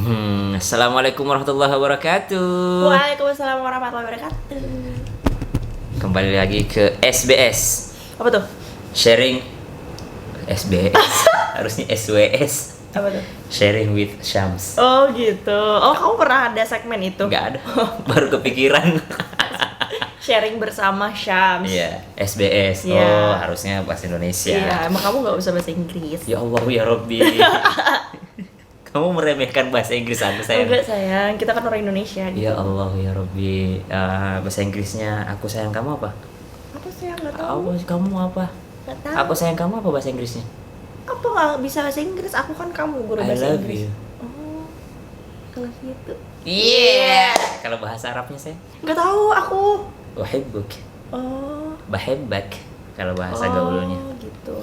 Assalamualaikum warahmatullahi wabarakatuh. Waalaikumsalam warahmatullahi wabarakatuh. Kembali lagi ke SBS. Apa tuh? Sharing SBS. Harusnya SWS. Apa tuh? Sharing with Syams. Oh gitu. Oh kamu pernah ada segmen itu? Nggak ada. Baru kepikiran. Sharing bersama Syams. Iya, SBS. Iya. Oh, harusnya bahasa Indonesia. Iya, emang kamu nggak usah bahasa Inggris. Ya Allah ya Rabbi. Kamu meremehkan bahasa Inggris aku, sayang. Enggak sayang, kita kan orang Indonesia gitu. Ya Allah ya Rabbi. Bahasa Inggrisnya aku sayang kamu apa? Apa sih yang nggak tahu? Kamu apa? Nggak tahu. Aku sayang kamu apa bahasa Inggrisnya? Apa nggak bisa bahasa Inggris? Aku kan kamu guru I bahasa love Inggris. you. Oh, kalau gitu. Iya. Kalau bahasa Arabnya saya Nggak tahu aku. uhibbuk, Oh. bahibbak kalau bahasa gaulnya. Gitu.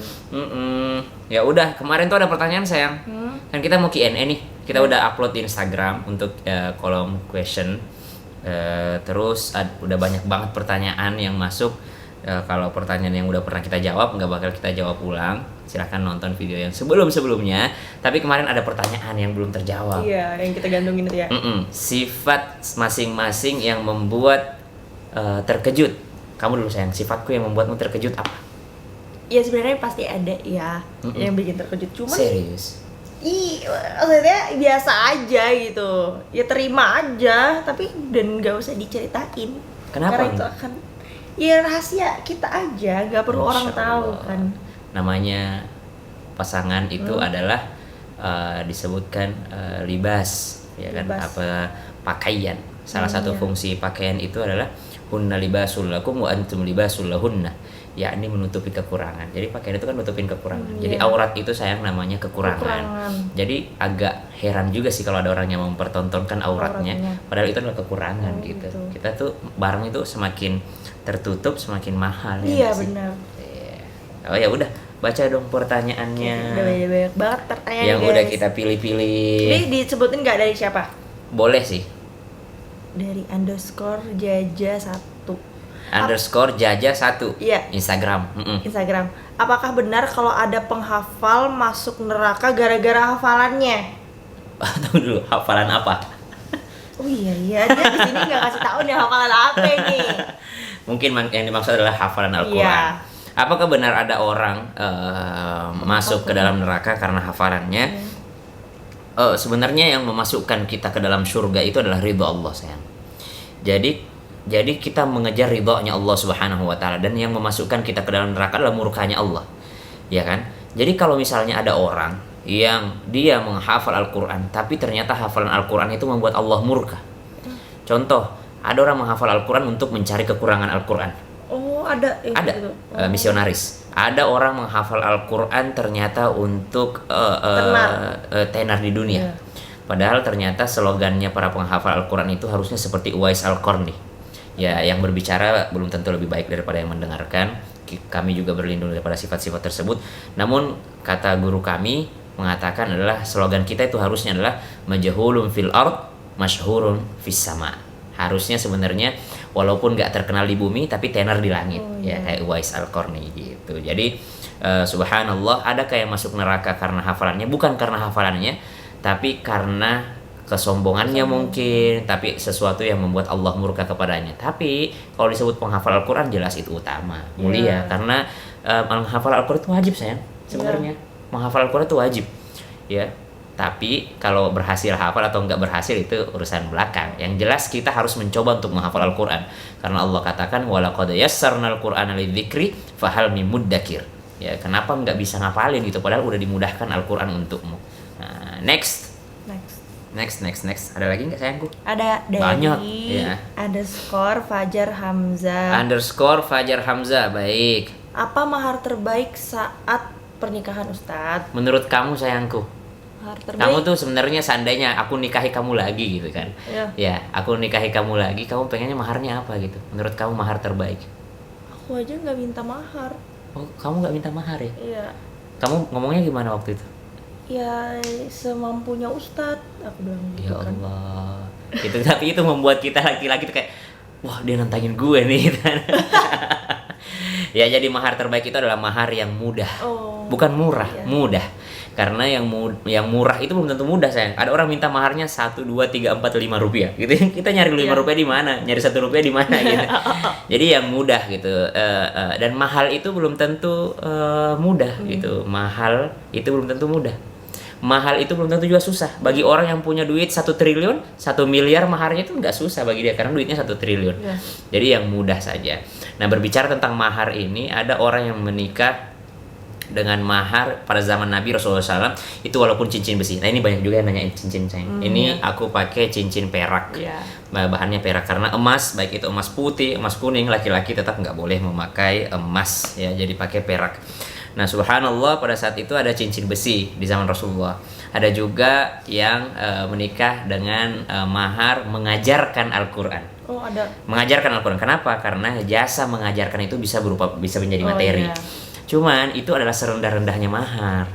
Ya udah, kemarin tuh ada pertanyaan sayang. Hmm. Kan kita mau Q&A nih. Kita udah upload di Instagram untuk kolom question. Terus udah banyak banget pertanyaan yang masuk. Kalau pertanyaan yang udah pernah kita jawab nggak bakal kita jawab ulang. Silahkan nonton video yang sebelumnya. Tapi kemarin ada pertanyaan yang belum terjawab. Iya, yang kita gantungin itu ya. Sifat masing-masing yang membuat terkejut. Kamu dulu sayang, sifatku yang membuatmu terkejut apa? Ya sebenarnya pasti ada ya yang bikin terkejut. Cuman Serius? maksudnya biasa aja gitu. Ya terima aja, tapi dan nggak usah diceritain. Kenapa Karena itu enggak? akan ya rahasia kita aja, nggak perlu orang Masya tahu Allah. kan. Namanya pasangan itu adalah disebutkan libas, ya kan? Libas. Apa pakaian. Salah satu Iya. fungsi pakaian itu adalah hunna libasul lakum wa antum libasul lahunna, yakni menutupi kekurangan. Jadi pakaian itu kan nutupin kekurangan. Jadi Iya. aurat itu sayang namanya kekurangan. Kekurangan. Jadi agak heran juga sih kalau ada orang yang mempertontonkan auratnya, padahal itu adalah kekurangan gitu. gitu. Kita tuh barang itu semakin tertutup semakin mahal. Ya Iya nggak sih? benar. Iya. Oh ya udah, baca dong pertanyaannya. Udah banyak banget pertanyaan Yang guys. udah kita pilih-pilih. Ini disebutin nggak dari siapa? Boleh sih. Dari _jaja1 Underscore jaja 1 Iya. Instagram. Instagram. Apakah benar kalau ada penghafal masuk neraka gara-gara hafalannya? Tunggu dulu, hafalan apa? Oh iya, dia di sini nggak kasih tahu nih hafalan apa ini. Mungkin yang dimaksud adalah hafalan Al-Quran. Iya. Apakah benar ada orang masuk ke dalam neraka karena hafalannya? Sebenarnya yang memasukkan kita ke dalam surga itu adalah ridho Allah, sayang. Jadi kita mengejar ridhonya Allah Subhanahu wa taala, dan yang memasukkan kita ke dalam neraka adalah murkanya Allah. Ya kan? Jadi kalau misalnya ada orang yang dia menghafal Al-Qur'an tapi ternyata hafalan Al-Qur'an itu membuat Allah murka. Contoh, ada orang menghafal Al-Qur'an untuk mencari kekurangan Al-Qur'an. Oh ada. Ada gitu. misionaris. Ada orang menghafal Al-Qur'an ternyata untuk tenar di dunia. Iya. Padahal ternyata slogannya para penghafal Al-Qur'an itu harusnya seperti Uwais Al-Qarni. Ya, yang berbicara belum tentu lebih baik daripada yang mendengarkan. Kami juga berlindung daripada sifat-sifat tersebut. Namun kata guru kami mengatakan adalah slogan kita itu harusnya adalah majhulun fil ard masyhurun fis sama. Harusnya sebenarnya walaupun gak terkenal di bumi tapi tenar di langit. Ya kayak Uwais Al-Qarni gitu. Jadi subhanallah, ada kayak masuk neraka karena hafalannya, bukan karena hafalannya tapi karena kesombongannya mungkin, tapi sesuatu yang membuat Allah murka kepadanya. Tapi kalau disebut penghafal Al-Quran jelas itu utama, mulia, karena menghafal Al-Quran itu wajib, sayang. Sebenarnya menghafal Al-Quran itu wajib, ya. Tapi kalau berhasil hafal atau enggak berhasil itu urusan belakang. Yang jelas kita harus mencoba untuk menghafal Al-Quran, karena Allah katakan walaqad yassarnal Qur'ana lidzikri fahal mim muddakir. Ya, kenapa enggak bisa ngafalin gitu padahal udah dimudahkan Al-Quran untukmu. Nah, next. Ada lagi nggak, sayangku? Ada dari Banyak, ya. _Fajar Hamzah. _Fajar Hamzah, baik. Apa mahar terbaik saat pernikahan Ustadz? Menurut kamu, sayangku, Mahar terbaik. kamu tuh sebenarnya seandainya aku nikahi kamu lagi gitu kan? Iya. Ya, aku nikahi kamu lagi, kamu pengennya maharnya apa gitu? Menurut kamu mahar terbaik? Aku aja nggak minta mahar. Oh, kamu nggak minta mahar ya? Iya. Kamu ngomongnya gimana waktu itu? Ya semampunya Ustadz, aku bilang Ya gitu kan. Allah. Gitu, tapi itu membuat kita laki-laki tuh kayak, wah dia nantangin gue nih gitu. Ya, jadi mahar terbaik itu adalah mahar yang mudah. Oh, Bukan murah, iya. mudah. Karena yang murah itu belum tentu mudah, sayang. Ada orang minta maharnya 1, 2, 3, 4, 5 rupiah gitu. Kita nyari 5 rupiah di mana? Nyari 1 rupiah di mana gitu. Jadi yang mudah gitu. Dan mahal itu belum tentu mudah gitu. Mahal itu belum tentu mudah. Mahal itu belum tentu juga susah. Bagi orang yang punya duit 1 triliun, 1 miliar maharnya itu nggak susah bagi dia karena duitnya 1 triliun. Jadi yang mudah saja. Nah, berbicara tentang mahar ini, ada orang yang menikah dengan mahar pada zaman Nabi Rasulullah SAW itu walaupun cincin besi. Nah, ini banyak juga yang nanyain cincin, sayang. Ini aku pakai cincin perak. Bahannya perak karena emas, baik itu emas putih, emas kuning, laki-laki tetap nggak boleh memakai emas ya. Jadi pakai perak. Nah, subhanallah pada saat itu ada cincin besi di zaman Rasulullah. Ada juga yang menikah dengan mahar mengajarkan Al-Quran. Oh, ada. Mengajarkan Al-Quran. Kenapa? Karena jasa mengajarkan itu bisa menjadi materi. Cuman itu adalah serendah-rendahnya mahar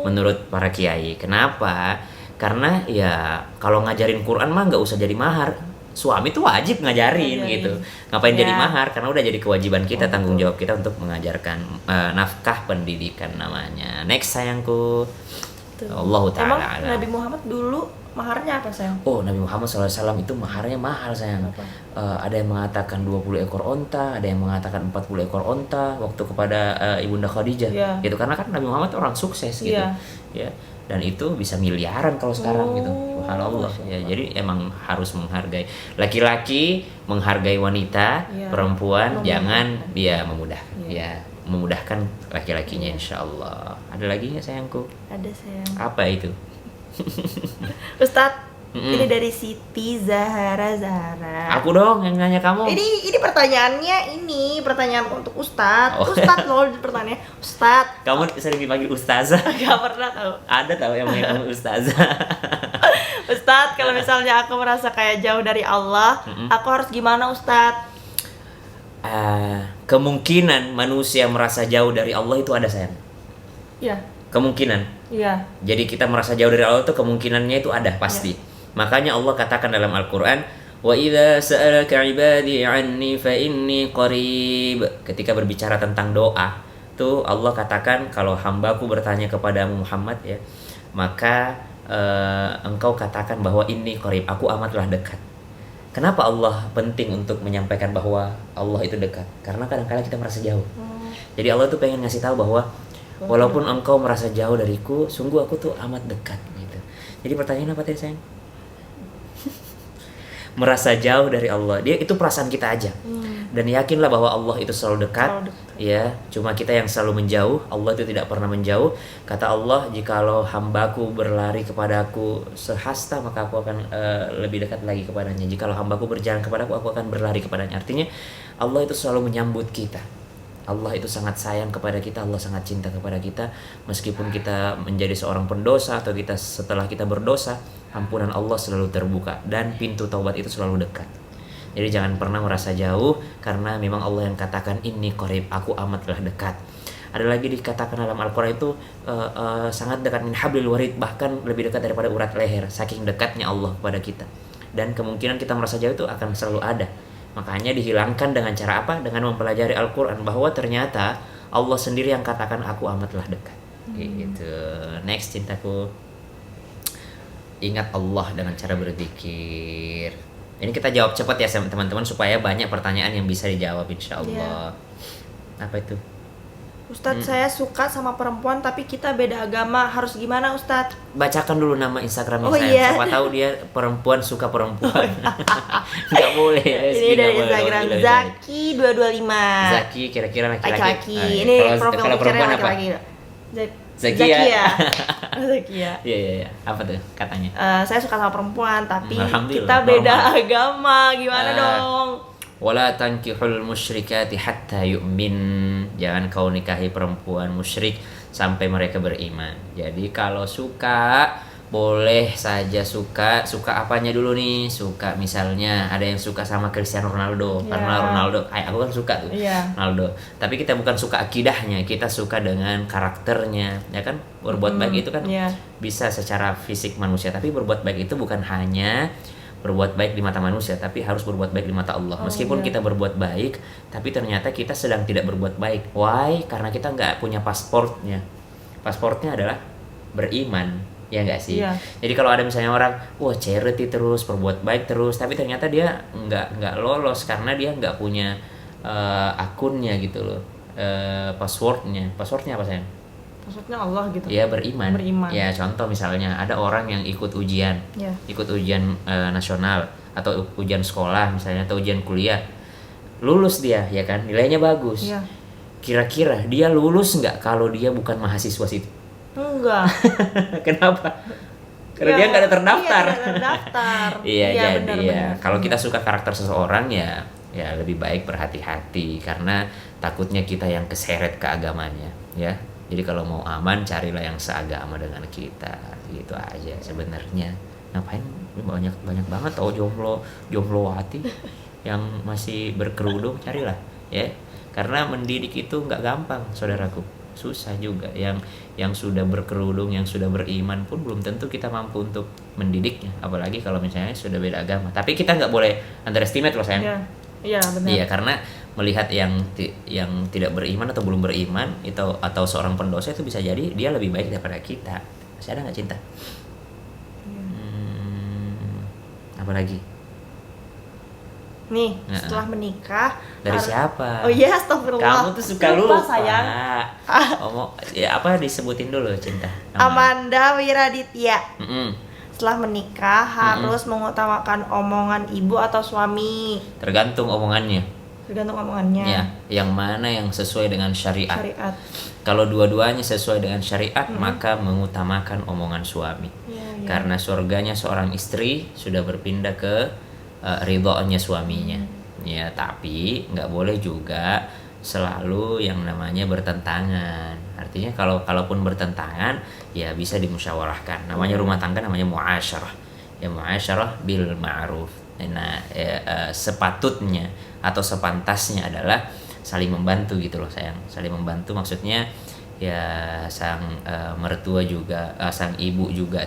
menurut para kiai. Kenapa? Karena ya kalau ngajarin Quran mah nggak usah jadi mahar. Suami tuh wajib ngajarin gitu. Ngapain jadi mahar? Karena udah jadi kewajiban kita, tanggung jawab kita untuk mengajarkan nafkah pendidikan namanya. Next, sayangku. Allahu ta'ala. Emang Nabi Muhammad dulu maharnya apa, sayang? Oh, Nabi Muhammad SAW itu maharnya mahal, sayang. Ada yang mengatakan 20 ekor onta, ada yang mengatakan 40 ekor onta waktu kepada Ibunda Khadijah. Gitu, karena kan Nabi Muhammad orang sukses gitu. Ya. Dan itu bisa miliaran kalau sekarang gitu. Subhanallah. Ya, jadi emang harus menghargai. Laki-laki menghargai wanita, perempuan jangan dia memudahkan. Ya, memudahkan laki-lakinya insyaallah. Ada lagi nggak, sayangku? Ada, sayang. Apa itu? Ustadz, ini dari Siti Zahara. Aku dong yang nanya kamu. Ini pertanyaannya, pertanyaan untuk Ustadz. Ustadz loh pertanyaannya. Ustadz. Kamu sering dipanggil ustazah? Gak pernah tahu. Ada tahu yang manggil kamu ustazah. Ustadz, kalau misalnya aku merasa kayak jauh dari Allah, aku harus gimana, Ustadz? Kemungkinan manusia merasa jauh dari Allah itu ada, sayang. Iya. Kemungkinan. Iya. Jadi kita merasa jauh dari Allah itu kemungkinannya itu ada pasti. Makanya Allah katakan dalam Al-Qur'an, "Wa idza sa'alaka 'ibadi 'anni fa inni qarib." Ketika berbicara tentang doa, tuh Allah katakan kalau hambaku bertanya kepadamu Muhammad ya, maka engkau katakan bahwa inni qarib, aku amatlah dekat. Kenapa Allah penting untuk menyampaikan bahwa Allah itu dekat? Karena kadang-kadang kita merasa jauh. Jadi Allah tuh pengen ngasih tahu bahwa walaupun engkau merasa jauh dariku, sungguh aku tuh amat dekat gitu. Jadi pertanyaan apa tadi, sayang? Merasa jauh dari Allah, dia itu perasaan kita aja. Dan yakinlah bahwa Allah itu selalu dekat. Ya, cuma kita yang selalu menjauh. Allah itu tidak pernah menjauh. Kata Allah, jikalau hambaku berlari kepadaku sehasta, maka aku akan lebih dekat lagi kepadanya. Jikalau hambaku berjalan kepadaku, aku akan berlari kepadanya. Artinya Allah itu selalu menyambut kita. Allah itu sangat sayang kepada kita, Allah sangat cinta kepada kita. Meskipun kita menjadi seorang pendosa atau kita setelah kita berdosa, ampunan Allah selalu terbuka dan pintu taubat itu selalu dekat. Jadi jangan pernah merasa jauh, karena memang Allah yang katakan inni qarib, aku amatlah dekat. Ada lagi dikatakan dalam Al-Quran itu sangat dekat, min hablil warid, bahkan lebih dekat daripada urat leher, saking dekatnya Allah kepada kita. Dan kemungkinan kita merasa jauh itu akan selalu ada. Makanya dihilangkan dengan cara apa? Dengan mempelajari Al-Quran, bahwa ternyata Allah sendiri yang katakan aku amatlah dekat. Gitu. Next, cintaku. Ingat Allah dengan cara berzikir. Ini kita jawab cepat ya teman-teman, supaya banyak pertanyaan yang bisa dijawab insyaallah. Apa itu? Ustadz, saya suka sama perempuan tapi kita beda agama, harus gimana, Ustadz? Bacakan dulu nama Instagramnya saya. Siapa tahu dia perempuan suka perempuan. Nggak boleh ya. Ini dari Instagram Zaki 225. Zaki kira-kira laki-laki. Ini profil kalau perempuan apa? Zakia. Zakia. Iya. Apa tuh katanya? Saya suka sama perempuan tapi kita beda agama. Gimana dong? Wala tankihul musyrikati hatta yu'min. Jangan kau nikahi perempuan musyrik sampai mereka beriman. Jadi kalau suka, boleh saja suka apanya dulu nih? Suka misalnya ada yang suka sama Cristiano Ronaldo, karena Ronaldo, aku kan suka tuh Ronaldo. Tapi kita bukan suka akidahnya, kita suka dengan karakternya, ya kan? Berbuat baik itu kan bisa secara fisik manusia, tapi berbuat baik itu bukan hanya berbuat baik di mata manusia, tapi harus berbuat baik di mata Allah. Meskipun kita berbuat baik, tapi ternyata kita sedang tidak berbuat baik. Why? Karena kita nggak punya pasportnya. Pasportnya adalah beriman, ya nggak sih? Iya. Jadi kalau ada misalnya orang, wah charity terus, berbuat baik terus, tapi ternyata dia nggak lolos karena dia nggak punya akunnya gitu loh, passwordnya apa sayang? Maksudnya Allah gitu. Ya beriman. Beriman. Ya contoh misalnya ada orang yang ikut ujian, Ya. ikut ujian nasional atau ujian sekolah misalnya atau ujian kuliah, lulus dia ya kan, nilainya bagus. Iya. Kira-kira dia lulus nggak kalau dia bukan mahasiswa situ? Enggak. Kenapa? Karena Iya, dia nggak ada terdaftar. Iya, nggak terdaftar. Iya, jadi benar, ya benar. kalau kita suka karakter seseorang ya lebih baik berhati-hati karena takutnya kita yang keseret ke agamanya ya. Jadi kalau mau aman carilah yang seagama dengan kita, gitu aja sebenarnya. Ngapain banyak banget tau jomblowati yang masih berkerudung, carilah ya. Karena mendidik itu nggak gampang saudaraku, susah juga. Yang sudah berkerudung, yang sudah beriman pun belum tentu kita mampu untuk mendidiknya, apalagi kalau misalnya sudah beda agama. Tapi kita nggak boleh underestimate loh sayang. Iya, benar. Iya, karena melihat yang tidak beriman atau belum beriman atau seorang pendosa itu bisa jadi dia lebih baik daripada kita. Masih ada nggak cinta? Apa lagi? Nih, setelah menikah Dari siapa? Oh iya, astagfirullah. Kamu tuh suka lupa sayang. Apa disebutin dulu cinta? Amanda Wiraditya. Mm-mm. Setelah menikah harus mengutamakan omongan ibu atau suami. Tergantung omongannya. Tergantung omongannya. Ya, yang mana yang sesuai dengan syariat. Syariat. Kalau dua-duanya sesuai dengan syariat, maka mengutamakan omongan suami. Iya. Karena surganya seorang istri sudah berpindah ke ridhonya suaminya. Ya, tapi nggak boleh juga selalu yang namanya bertentangan. Artinya kalaupun bertentangan, ya bisa dimusyawarahkan. Namanya rumah tangga namanya muasyarah. Ya muasyarah bil ma'ruf. Nah, sepatutnya atau sepantasnya adalah saling membantu gitu loh sayang. Saling membantu maksudnya ya sang mertua juga, sang ibu juga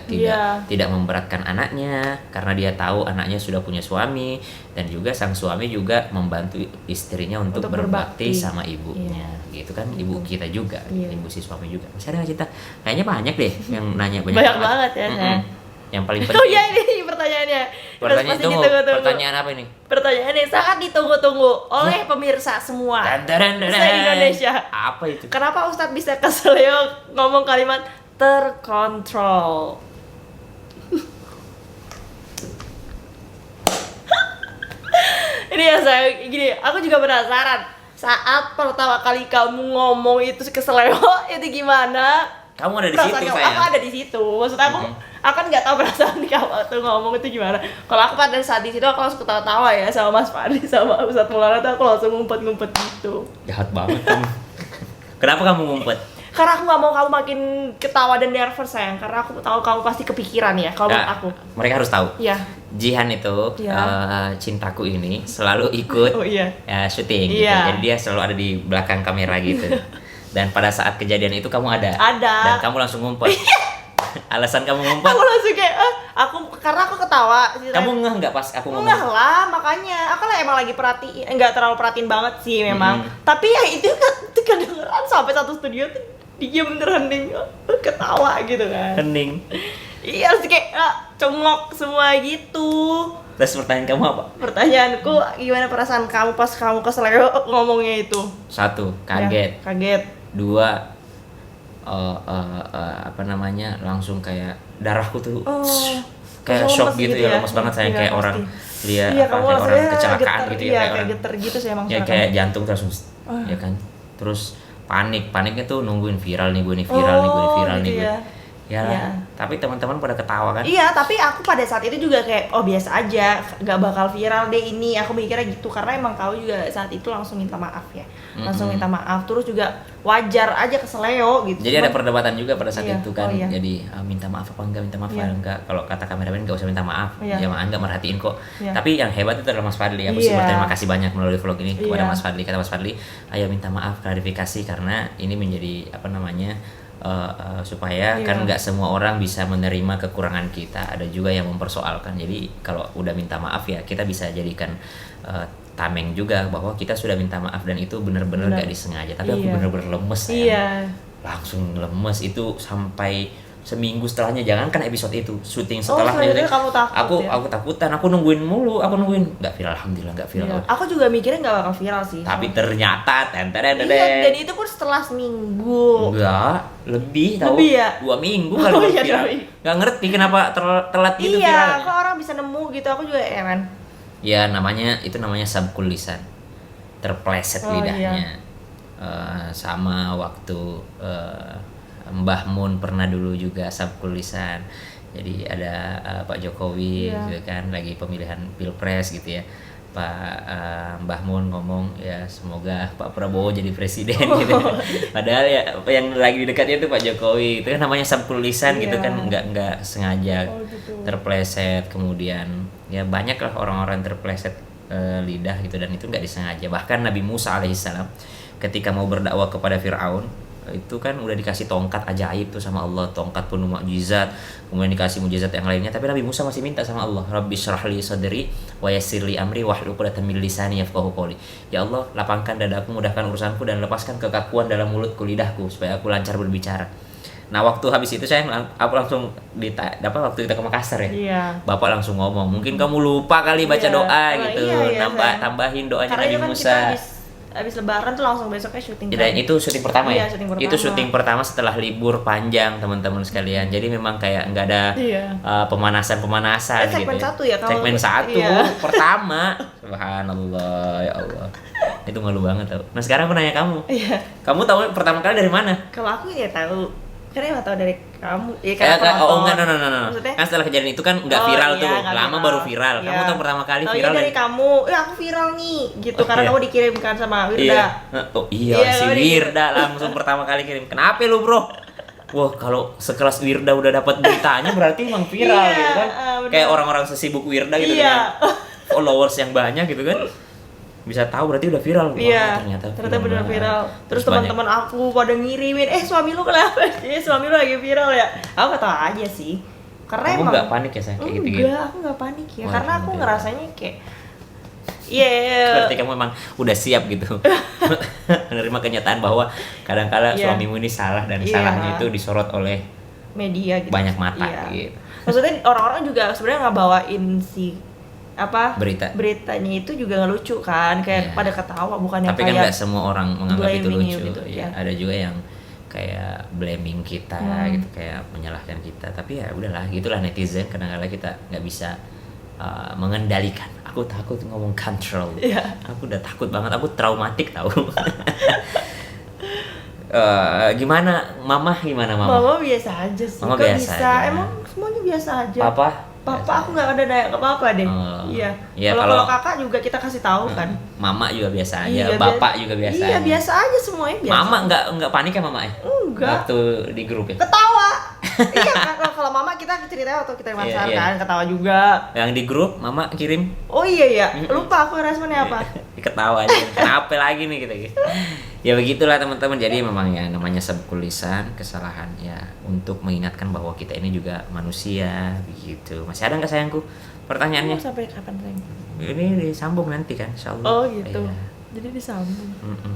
tidak memberatkan anaknya karena dia tahu anaknya sudah punya suami, dan juga sang suami juga membantu istrinya untuk berbakti sama ibunya. Gitu kan, ibu kita juga, ibu si suami juga. Masih ada cinta? Kayaknya banyak deh yang nanya banyak banget ya sayang. Yang paling penting. Oh ya, ini pertanyaannya. Pertanyaan apa ini? Pertanyaan yang sangat ditunggu-tunggu oleh pemirsa semua se-Indonesia. Apa itu? Kenapa Ustadz bisa keseleo ngomong kalimat terkontrol? Ini ya saya gini, aku juga penasaran. Saat pertama kali kamu ngomong itu keseleo itu gimana? Kamu ada di situ sayang. Aku ada di situ. Maksud aku kan nggak tahu perasaan kamu waktu ngomong itu gimana. Kalau aku pada saat di situ aku langsung ketawa-tawa ya sama Mas Fadli sama Ustadz Maulana tuh aku langsung ngumpet-ngumpet gitu. Jahat banget kamu. Kenapa kamu ngumpet? Karena aku nggak mau kamu makin ketawa dan nervous sayang. Karena aku tahu kamu pasti kepikiran ya kalau menurut aku. Mereka harus tahu. Iya. Jihan itu cintaku ini selalu ikut syuting gitu. Jadi dia selalu ada di belakang kamera gitu. Dan pada saat kejadian itu kamu ada. Dan kamu langsung ngumpet. Alasan kamu ngumpet? Aku langsung kayak karena aku ketawa. Kamu ngeh nggak pas aku ngomong? Ngeh lah, makanya aku lah emang lagi perhatiin, nggak terlalu perhatiin banget sih memang. Tapi ya itu kan kedengeran sampai satu studio tuh dia bener hening ketawa gitu kan. Hening. Iya, harus kayak cengok semua gitu. Terus pertanyaan kamu apa? Pertanyaanku, gimana perasaan kamu pas kamu keseleo ngomongnya itu? 1, kaget. Ya, kaget. 2, langsung kayak darahku tuh kayak shock gitu ya, lemes banget saya kayak orang kayak orang kecelakaan gitu ya, kayak geter gitu sih emang. Ya kayak jantung terus ya kan. Terus paniknya tuh nungguin viral nih gue nih, viral nih gue. Ya, tapi teman-teman pada ketawa kan? Iya, tapi aku pada saat itu juga kayak biasa aja, nggak bakal viral deh ini. Aku mikirnya gitu karena emang kau juga saat itu langsung minta maaf ya, langsung minta maaf. Terus juga wajar aja keseleo gitu. Jadi ada perdebatan juga pada saat itu kan. Jadi minta maaf apa enggak, minta maaf apa enggak. Kalau kata kameramen nggak usah minta maaf, jamaah nggak merhatiin kok. Tapi yang hebat itu adalah Mas Fadli. Aku sih berterima kasih banyak melalui vlog ini kepada Mas Fadli. Kata Mas Fadli, ayo minta maaf, klarifikasi karena ini menjadi supaya kan nggak semua orang bisa menerima kekurangan kita, ada juga yang mempersoalkan. Jadi kalau udah minta maaf ya kita bisa jadikan tameng juga bahwa kita sudah minta maaf dan itu benar-benar nggak disengaja. Tapi aku benar-benar lemes ya. Langsung lemes itu sampai seminggu setelahnya, jangankan episode itu, syuting Oh, setelahnya sebenarnya kamu takut ya? aku takutan, aku nungguin mulu, nggak viral, alhamdulillah nggak viral. Iya. Aku juga mikirnya nggak bakal viral sih. Tapi ternyata Iya, dan itu pun setelah seminggu. enggak, lebih tahu. Lebih ya? 2 minggu kali Oh, baru iya, viral. 2 minggu. Nggak ngerti kenapa telat gitu Iya, viralnya. kok orang bisa nemu gitu, aku juga heran. Ya namanya sabkul lisan, terpleset Oh, lidahnya. Sama waktu Mbah Mun pernah dulu juga sabkul lisan. Jadi ada Pak Jokowi Iya. gitu kan, lagi pemilihan pilpres gitu ya. Mbah Mun ngomong ya semoga Pak Prabowo jadi presiden gitu. Padahal ya yang lagi dekatnya itu Pak Jokowi. Itu kan namanya sabkul lisan gitu Iya. kan, nggak sengaja Oh, gitu. terpleset. Kemudian ya banyak lah orang-orang terpleset lidah gitu, dan itu nggak disengaja. Bahkan Nabi Musa alaihissalam ketika mau berdakwah kepada Fir'aun, itu kan udah dikasih tongkat ajaib tuh sama Allah, tongkat penuh mukjizat, kemudian dikasih mukjizat yang lainnya, tapi Nabi Musa masih minta sama Allah, Rabbi syrah li sadri wa yassir li amri wahlul 'uqdatam min lisani yafqahu qawli. Ya Allah, lapangkan dadaku, mudahkan urusanku, dan lepaskan kekakuan dalam mulutku, lidahku, supaya aku lancar berbicara. Nah, waktu habis itu aku langsung waktu kita ke Makassar ya. Iya. Bapak langsung ngomong, mungkin kamu lupa kali baca Iya. doa Oh, gitu, iya, tambahin doanya Karena Nabi itu kan Musa. kita habis lebaran tuh langsung besoknya syuting. Dan itu syuting pertama ya? Iya, syuting pertama. Itu syuting pertama setelah libur panjang, teman-teman sekalian. Jadi memang kayak nggak ada Iya. pemanasan gitu. Segmen 1 ya kalau Segmen 1 iya. pertama. Subhanallah, ya Allah. Itu malu banget tau. Nah sekarang aku nanya kamu. Iya. Kamu tahu pertama kali dari mana? Kalau aku ya tahu. Karena nggak tahu dari kamu. Ya karena Enggak, no. Maksudnya? Kan setelah kejadian itu kan nggak Oh, viral iya, tuh. nggak Lama viral. baru viral. Iya. Kamu tahu pertama kali Taunya viral dari kamu. Aku viral nih gitu karena iya. kamu dikirimkan sama Wirda. Iya. Oh iya, Iya, si kamu Wirda langsung pertama kali kirim. Kenapa lu, Bro? Wah, kalau sekelas Wirda udah dapat beritanya berarti emang viral Iya, gitu kan. bener. Kayak orang-orang sesibuk Wirda gitu Iya. kan. Followers yang banyak gitu kan. Bisa tahu berarti udah viral. Wah, Iya, ternyata benar viral. Terus banyak. teman-teman aku pada ngirimin, suami lu kenapa? Suami lu lagi viral ya. Aku ketawa aja sih. Karena Kamu emang nggak panik ya sayang kayak gitu-gitu? Enggak, aku nggak panik ya. Wah, Karena aku alhamdulillah. ngerasanya kayak iya. Berarti kamu memang udah siap gitu menerima kenyataan bahwa kadang-kala Iya. suamimu ini salah, dan Iya. salahnya itu disorot oleh Media gitu. banyak mata Iya. gitu. Maksudnya orang-orang juga sebenarnya ngebawain si beritanya itu juga ngelucu kan, kayak Iya. pada ketawa bukan yang Tapi kan kayak nggak semua orang menganggap itu blaming you lucu gitu, ya. ya. Ada juga yang kayak blaming kita gitu, kayak menyalahkan kita. Tapi ya udahlah, gitulah netizen. Kadang-kadang kita nggak bisa mengendalikan. Aku takut ngomong control. Iya. Aku udah takut banget. Aku traumatik tahu. Gimana mama Mama biasa aja sih. Mama Kok biasa bisa? aja. Emang semuanya biasa aja. Papa Papa aku nggak ada nanya ke papa deh. Oh. Iya. Iya, Kalau kalau- kakak juga kita kasih tahu kan. mama juga biasa aja, Iya, bapak juga biasa Iya aja. biasa aja semuanya biasa. Mama nggak panik ya mama ya? Enggak. Waktu di grup ya? Ketawa. Iya kan kalau mama kita ceritanya waktu kita Iya, masak iya. kan ketawa juga. Yang di grup mama kirim Oh iya ya, lupa aku responnya apa. ketawa aja. Kenapa lagi nih gitu. Ya begitulah teman-teman. Jadi memang ya namanya sabkul lisan, kesalahan ya, untuk mengingatkan bahwa kita ini juga manusia begitu. Masih ada nggak sayangku pertanyaannya? Kamu sampai kapan sayang? Ini disambung nanti kan insyaallah. Oh gitu. Iya. Jadi disambung. Mm-mm.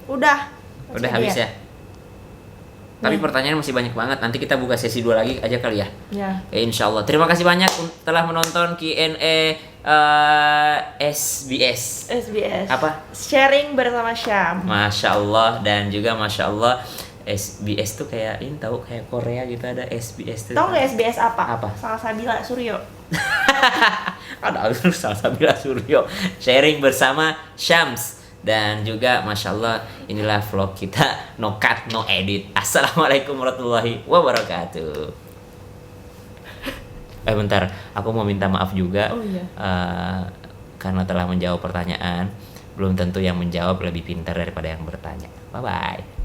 Udah. Udah habis ya? Tapi Nih. pertanyaan masih banyak banget. Nanti kita buka sesi 2 lagi aja kali ya. Ya. Insya Allah. Terima kasih banyak telah menonton Q&A SBS. SBS. Apa? Sharing bersama Syam. Masya Allah. Dan juga Masya Allah, SBS tuh kayak ini, tahu kayak Korea gitu, ada SBS tuh. Tahu nggak SBS apa? Apa? Salsabila Suryo. Ada Salsabila Suryo. Sharing bersama Syams. Dan juga Masya Allah, inilah vlog kita, no cut, no edit. Assalamualaikum warahmatullahi wabarakatuh. Bentar, aku mau minta maaf juga. Oh iya. Karena telah menjawab pertanyaan. Belum tentu yang menjawab lebih pintar daripada yang bertanya. Bye-bye.